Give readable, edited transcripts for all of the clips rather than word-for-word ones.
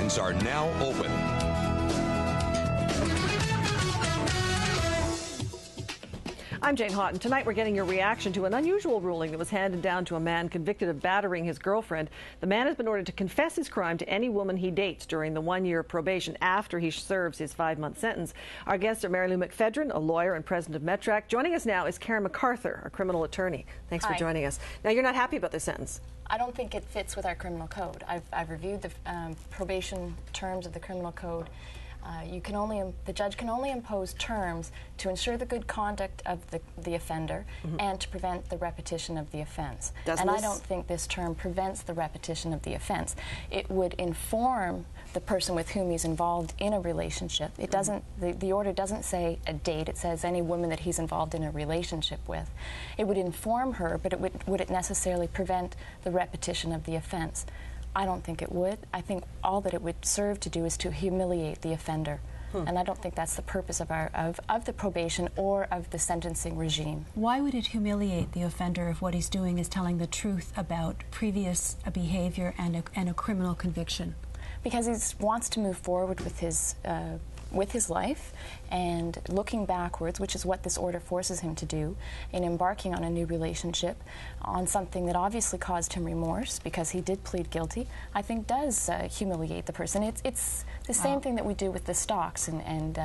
lines are now open. I'm Jane Hawtin. Tonight we're getting your reaction to an unusual ruling that was handed down to a man convicted of battering his girlfriend. The man has been ordered to confess his crime to any woman he dates during the one-year probation after he serves his 5-month sentence. Our guests are Mary Lou McPhedran, a lawyer and president of MeTRAC. Joining us now is Karen McArthur, a criminal attorney. Thanks for joining us. Now, you're not happy about this sentence. I don't think it fits with our criminal code. I've reviewed the probation terms of the criminal code. The judge can only impose terms to ensure the good conduct of the offender and to prevent the repetition of the offense. I don't think this term prevents the repetition of the offense. It would inform the person with whom he's involved in a relationship. It doesn't. The order doesn't say a date. It says any woman that he's involved in a relationship with. It would inform her, but would it necessarily prevent the repetition of the offense? I don't think it would. I think all that it would serve to do is to humiliate the offender. And I don't think that's the purpose of the probation or of the sentencing regime. Why would it humiliate the offender if what he's doing is telling the truth about previous behavior and a criminal conviction? Because he wants to move forward with his life and looking backwards, which is what this order forces him to do, in embarking on a new relationship, on something that obviously caused him remorse because he did plead guilty, I think does humiliate the person. It's the same thing that we do with the stocks and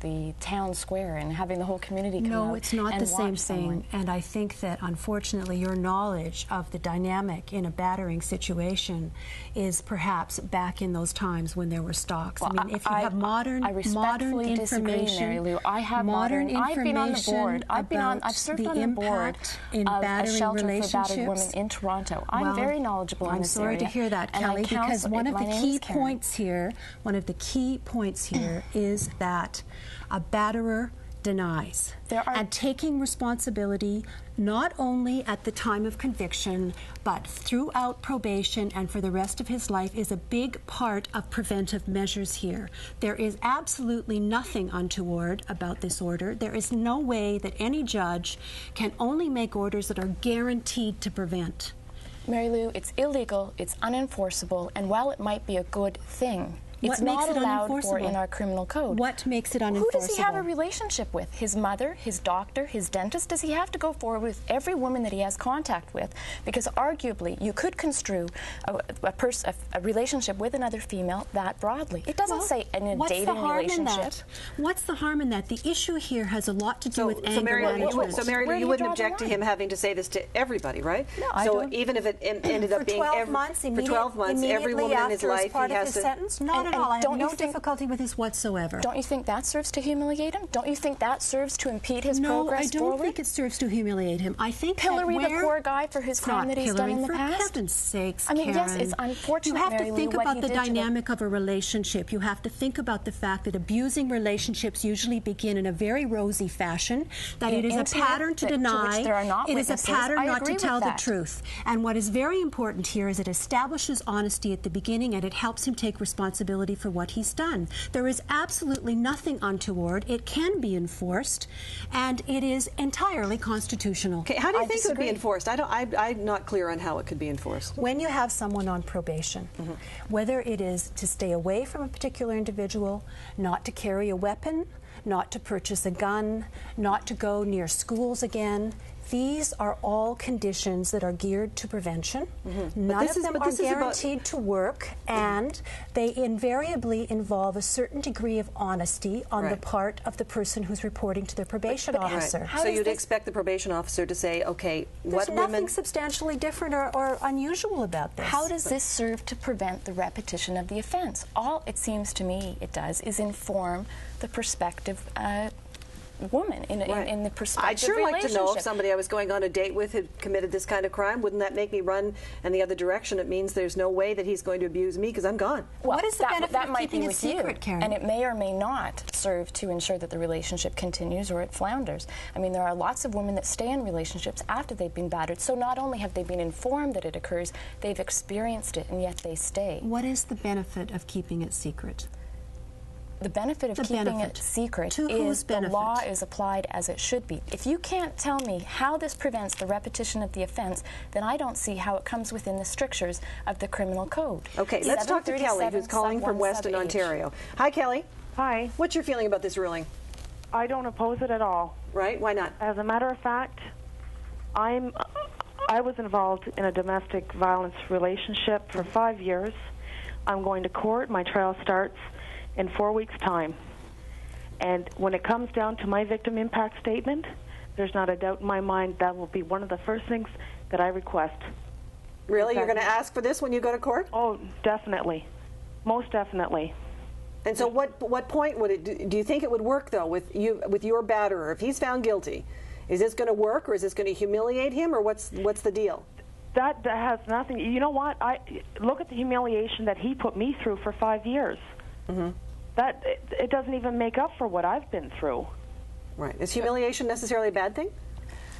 the town square and having the whole community come out. No, it's not the same thing. And I think that, unfortunately, your knowledge of the dynamic in a battering situation is perhaps back in those times when there were stocks. Well, I mean, if you have modern information, Mary Lou. I have modern information. I've been on the board. I've served on the board of a shelter for battered women in Toronto. I'm very knowledgeable in this area. I'm sorry to hear that, Kelly, because one of the key points here is that a batterer denies. And taking responsibility not only at the time of conviction, but throughout probation and for the rest of his life is a big part of preventive measures here. There is absolutely nothing untoward about this order. There is no way that any judge can only make orders that are guaranteed to prevent. Mary Lou, it's illegal, it's unenforceable, and while it might be a good thing, it's not allowed for in our criminal code. What makes it unenforceable? Who does he have a relationship with? His mother, his doctor, his dentist? Does he have to go forward with every woman that he has contact with? Because arguably, you could construe a relationship with another female that broadly. It doesn't say in a dating relationship. What's the harm in that? The issue here has a lot to do with anger management. So, Mary Lou, you wouldn't object to him having to say this to everybody, right? No, I don't. So even if it ended up being for 12 months, every woman in his life, he has to... Sentence? Not at all. I have no difficulty with this whatsoever. Don't you think that serves to humiliate him? Don't you think that serves to impede his progress forward? No, I don't think it serves to humiliate him. I think pillory the poor guy for his crime that he's done in the past? For heaven's sakes, I mean, Karen. yes, it's unfortunate, You have Mary to Lou, think what about he the did to dynamic of a relationship. You have to think about the fact that abusing relationships usually begin in a very rosy fashion, that it is a pattern to deny, it is a pattern not to tell the truth. And what is very important here is it establishes honesty at the beginning and it helps him take responsibility for what he's done. There is absolutely nothing untoward. It can be enforced, and it is entirely constitutional. Okay, how do you think it would be enforced? I'm not clear on how it could be enforced. When you have someone on probation, whether it is to stay away from a particular individual, not to carry a weapon, not to purchase a gun, not to go near schools again, these are all conditions that are geared to prevention. None of them are guaranteed to work, and they invariably involve a certain degree of honesty on the part of the person who's reporting to their probation officer. So you'd expect the probation officer to say, okay, there's nothing substantially different or unusual about this. How does this serve to prevent the repetition of the offense? All it seems to me it does is inform the prospective woman in the prospective I'd sure like to know if somebody I was going on a date with had committed this kind of crime. Wouldn't that make me run in the other direction? It means there's no way that he's going to abuse me because I'm gone. Well, what is the benefit of keeping it secret, Karen? And it may or may not serve to ensure that the relationship continues or it flounders. I mean, there are lots of women that stay in relationships after they've been battered, so not only have they been informed that it occurs, they've experienced it, and yet they stay. What is the benefit of keeping it secret? The benefit of keeping it secret is the law is applied as it should be. If you can't tell me how this prevents the repetition of the offense, then I don't see how it comes within the strictures of the criminal code. Okay, let's talk to Kelly, who's calling from Weston, Ontario. Hi, Kelly. Hi. What's your feeling about this ruling? I don't oppose it at all. Right? Why not? As a matter of fact, I was involved in a domestic violence relationship for 5 years. I'm going to court. My trial starts in 4 weeks' time. And when it comes down to my victim impact statement, there's not a doubt in my mind that will be one of the first things that I request. Really? You're going to ask for this when you go to court? Oh, definitely. Most definitely. And so what point would it do you think it would work, though, with your batterer? If he's found guilty, is this going to work, or is this going to humiliate him, or what's the deal? That has nothing. You know what? I look at the humiliation that he put me through for 5 years. Mm-hmm. That it doesn't even make up for what I've been through. Right. Is humiliation necessarily a bad thing?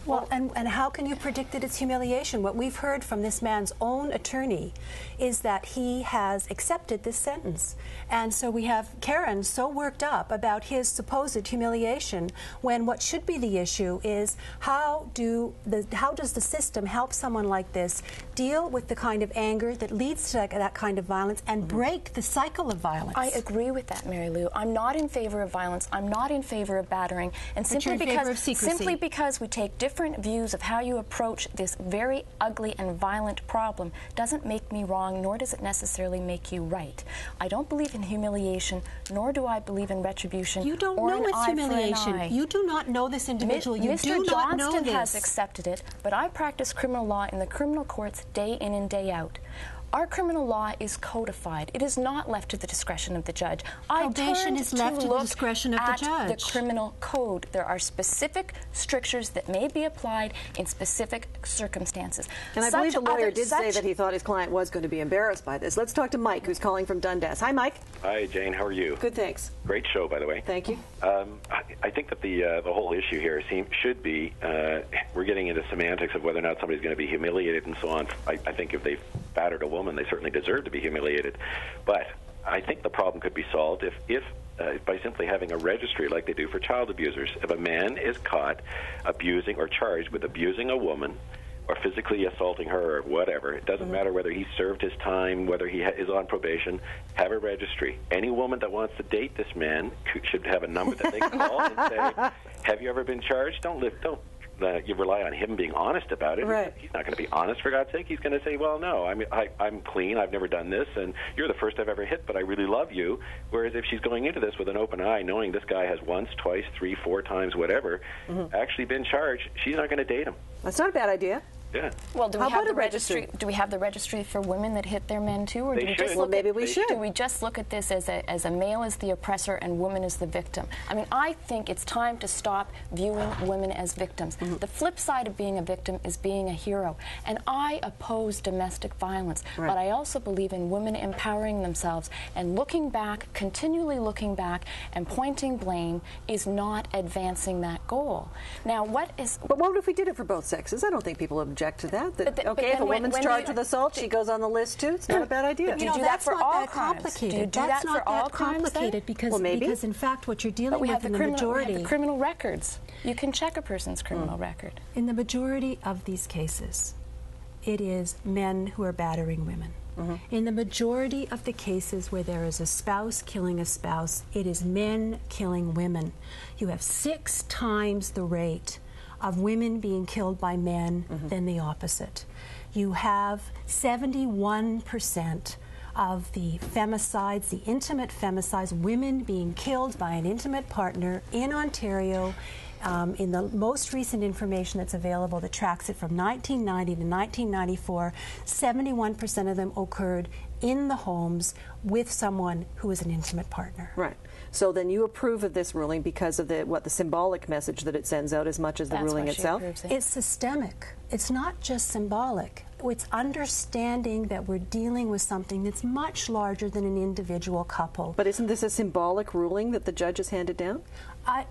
Well, and how can you predict that it's humiliation? What we've heard from this man's own attorney is that he has accepted this sentence. And so we have Karen so worked up about his supposed humiliation, when what should be the issue is how does the system help someone like this deal with the kind of anger that leads to that kind of violence and break the cycle of violence? I agree with that, Mary Lou. I'm not in favor of violence. I'm not in favor of battering. And simply because we take different views of how you approach this very ugly and violent problem doesn't make me wrong, nor does it necessarily make you right. I don't believe in humiliation, nor do I believe in retribution. You don't know it's humiliation. You do not know this individual. You do not know this. Mr. Johnston has accepted it, but I practice criminal law in the criminal courts day in and day out. Our criminal law is codified. It is not left to the discretion of the judge. Probation is left to the discretion of the judge. The criminal code. There are specific strictures that may be applied in specific circumstances. And I believe the lawyer did say that he thought his client was going to be embarrassed by this. Let's talk to Mike, who's calling from Dundas. Hi, Mike. Hi, Jane. How are you? Good, thanks. Great show, by the way. Thank you. I think that the whole issue here should be we're getting into semantics of whether or not somebody's going to be humiliated and so on. I think if they've battered a woman, they certainly deserve to be humiliated. But I think the problem could be solved if by simply having a registry like they do for child abusers. If a man is caught abusing or charged with abusing a woman or physically assaulting her or whatever, it doesn't matter whether he served his time, whether he is on probation, have a registry. Any woman that wants to date this man should have a number that they can call and say, have you ever been charged? Don't you rely on him being honest about it. Right. He's not going to be honest, for God's sake. He's going to say, well, no, I'm clean. I've never done this, and you're the first I've ever hit, but I really love you. Whereas if she's going into this with an open eye, knowing this guy has once, twice, 3, 4 times, whatever, actually been charged, she's not going to date him. That's not a bad idea. Yeah. Well, do we have the registry? Do we have the registry for women that hit their men too, or do we just look maybe we should? Do we just look at this as a male as the oppressor and woman as the victim? I mean, I think it's time to stop viewing women as victims. The flip side of being a victim is being a hero, and I oppose domestic violence, but I also believe in women empowering themselves and looking back, continually looking back, and pointing blame is not advancing that goal. Now, what if we did it for both sexes? I don't think people object to that. If a woman's charged with assault, she goes on the list too. It's not a bad idea. But you do that for all crimes. Do you do that for all crimes? Because in fact what you're dealing with in the majority, we have the criminal records. You can check a person's criminal record. In the majority of these cases, it is men who are battering women. In the majority of the cases where there is a spouse killing a spouse, it is men killing women. You have 6 times the rate of women being killed by men than the opposite. You have 71% of the femicides, the intimate femicides, women being killed by an intimate partner in Ontario. In the most recent information that's available that tracks it from 1990 to 1994, 71% of them occurred in the homes with someone who is an intimate partner. Right. So then you approve of this ruling because of the symbolic message that it sends out as much as the ruling itself? It's systemic. It's not just symbolic. It's understanding that we're dealing with something that's much larger than an individual couple. But isn't this a symbolic ruling that the judge has handed down?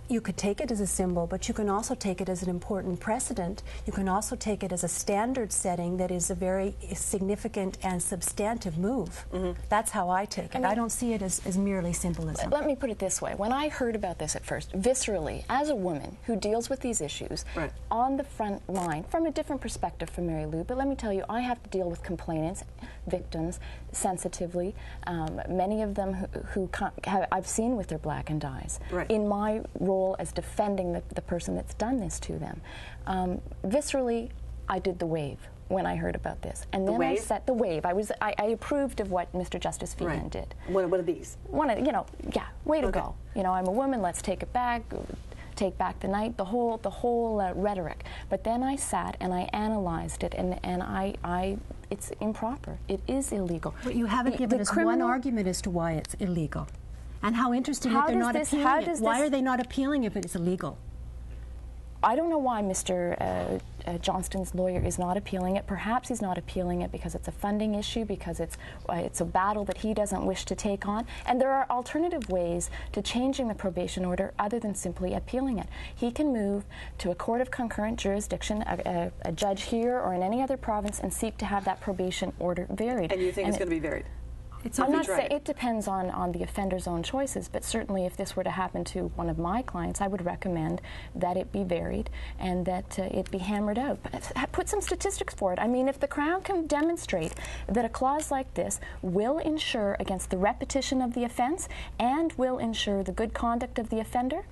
You could take it as a symbol, but you can also take it as an important precedent. You can also take it as a standard setting that is a very significant and substantive move. That's how I take it. I don't see it as merely symbolism. Let me put it this way. When I heard about this at first, viscerally, as a woman who deals with these issues on the front line, from a different perspective from Mary Lou, but let me tell you, I have to deal with complainants, victims, sensitively, many of them who I've seen with their blackened eyes. In my role as defending the person that's done this to them. Viscerally, I did the wave when I heard about this. And then I set the wave. I approved of what Mr. Justice Feehan did. What are these? Way to go. I'm a woman, let's take it back. Take back the night, the whole rhetoric. But then I sat and I analyzed it, and it's improper. It is illegal. But you haven't given us one argument as to why it's illegal. And how interesting that they're not appealing it. Why are they not appealing if it's illegal? I don't know why Mr. Johnston's lawyer is not appealing it. Perhaps he's not appealing it because it's a funding issue, because it's a battle that he doesn't wish to take on. And there are alternative ways to changing the probation order other than simply appealing it. He can move to a court of concurrent jurisdiction, a judge here or in any other province, and seek to have that probation order varied. And you think it's going to be varied? I'm not saying it depends on the offender's own choices, but certainly if this were to happen to one of my clients, I would recommend that it be varied and that it be hammered out. Put some statistics for it. I mean, if the Crown can demonstrate that a clause like this will ensure against the repetition of the offense and will ensure the good conduct of the offender,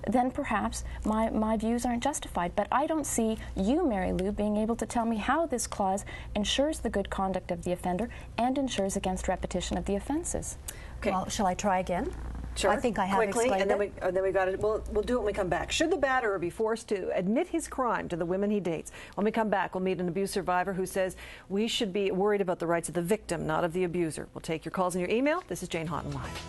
then perhaps my views aren't justified. But I don't see you, Mary Lou, being able to tell me how this clause ensures the good conduct of the offender and ensures against repetition of the offenses. Okay. Well, shall I try again? Sure. I think I have explained it. And then we got it. We'll do it when we come back. Should the batterer be forced to admit his crime to the women he dates? When we come back, we'll meet an abuse survivor who says we should be worried about the rights of the victim, not of the abuser. We'll take your calls and your email. This is Jane Hawtin Live.